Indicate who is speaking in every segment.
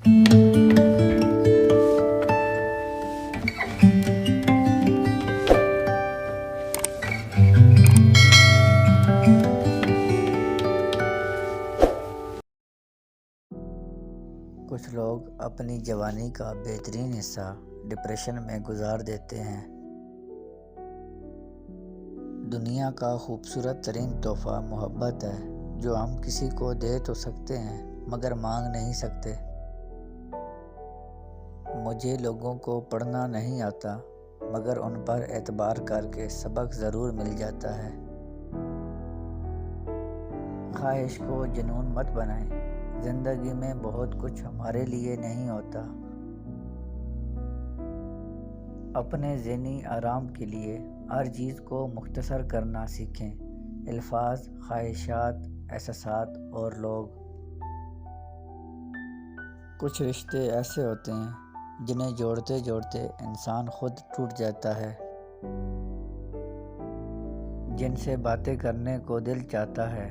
Speaker 1: کچھ لوگ اپنی جوانی کا بہترین حصہ ڈپریشن میں گزار دیتے ہیں۔ دنیا کا خوبصورت ترین تحفہ محبت ہے، جو ہم کسی کو دے تو سکتے ہیں مگر مانگ نہیں سکتے۔ مجھے لوگوں کو پڑھنا نہیں آتا، مگر ان پر اعتبار کر کے سبق ضرور مل جاتا ہے۔ خواہش کو جنون مت بنائیں، زندگی میں بہت کچھ ہمارے لیے نہیں ہوتا۔ اپنے ذہنی آرام کے لیے ہر چیز کو مختصر کرنا سیکھیں، الفاظ، خواہشات، احساسات اور لوگ۔ کچھ رشتے ایسے ہوتے ہیں جنہیں جوڑتے جوڑتے انسان خود ٹوٹ جاتا ہے۔ جن سے باتیں کرنے کو دل چاہتا ہے،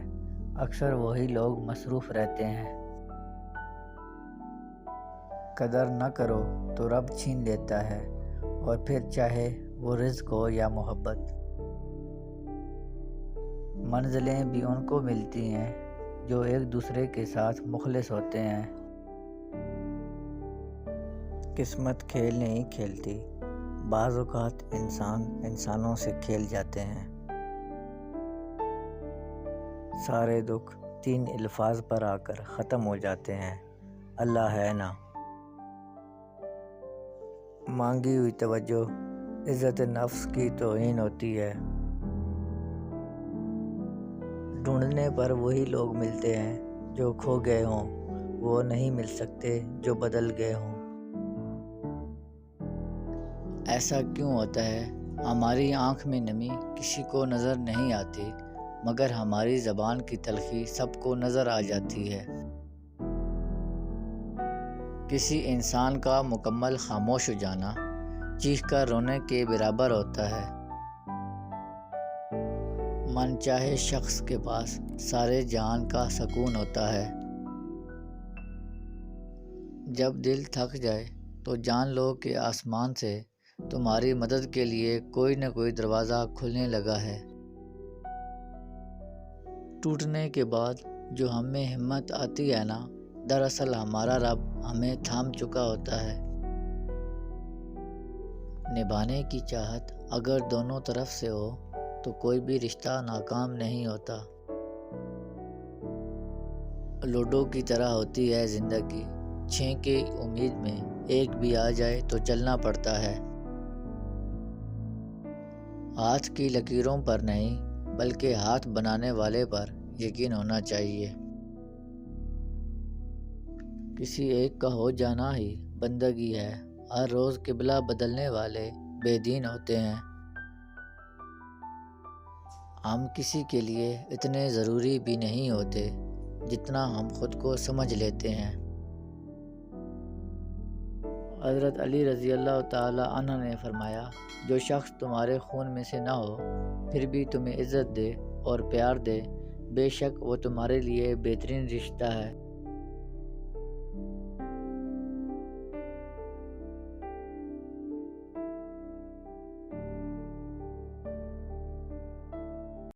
Speaker 1: اکثر وہی لوگ مصروف رہتے ہیں۔ قدر نہ کرو تو رب چھین لیتا ہے، اور پھر چاہے وہ رزق ہو یا محبت۔ منزلیں بھی ان کو ملتی ہیں جو ایک دوسرے کے ساتھ مخلص ہوتے ہیں۔ قسمت کھیل نہیں کھیلتی، بعض اوقات انسان انسانوں سے کھیل جاتے ہیں۔ سارے دکھ 3 الفاظ پر آ کر ختم ہو جاتے ہیں: اللہ ہے نا۔ مانگی ہوئی توجہ عزت نفس کی توہین ہوتی ہے۔ ڈھونڈنے پر وہی لوگ ملتے ہیں جو کھو گئے ہوں، وہ نہیں مل سکتے جو بدل گئے ہوں۔ ایسا کیوں ہوتا ہے؟ ہماری آنکھ میں نمی کسی کو نظر نہیں آتی، مگر ہماری زبان کی تلخی سب کو نظر آ جاتی ہے۔ کسی انسان کا مکمل خاموش ہو جانا چیخ کر رونے کے برابر ہوتا ہے۔ من چاہے شخص کے پاس سارے جہان کا سکون ہوتا ہے۔ جب دل تھک جائے تو جان لو کہ آسمان سے تمہاری مدد کے لیے کوئی نہ کوئی دروازہ کھلنے لگا ہے۔ ٹوٹنے کے بعد جو ہم میں ہمت آتی ہے نا، دراصل ہمارا رب ہمیں تھام چکا ہوتا ہے۔ نبھانے کی چاہت اگر دونوں طرف سے ہو تو کوئی بھی رشتہ ناکام نہیں ہوتا۔ لوڈو کی طرح ہوتی ہے زندگی، 6 کی امید میں ایک بھی آ جائے تو چلنا پڑتا ہے۔ ہاتھ کی لکیروں پر نہیں بلکہ ہاتھ بنانے والے پر یقین ہونا چاہیے۔ کسی ایک کا ہو جانا ہی بندگی ہے، ہر روز قبلہ بدلنے والے بے دین ہوتے ہیں۔ ہم کسی کے لیے اتنے ضروری بھی نہیں ہوتے جتنا ہم خود کو سمجھ لیتے ہیں۔ حضرت علی رضی اللہ تعالی عنہ نے فرمایا، جو شخص تمہارے خون میں سے نہ ہو پھر بھی تمہیں عزت دے اور پیار دے، بے شک وہ تمہارے لیے بہترین رشتہ ہے۔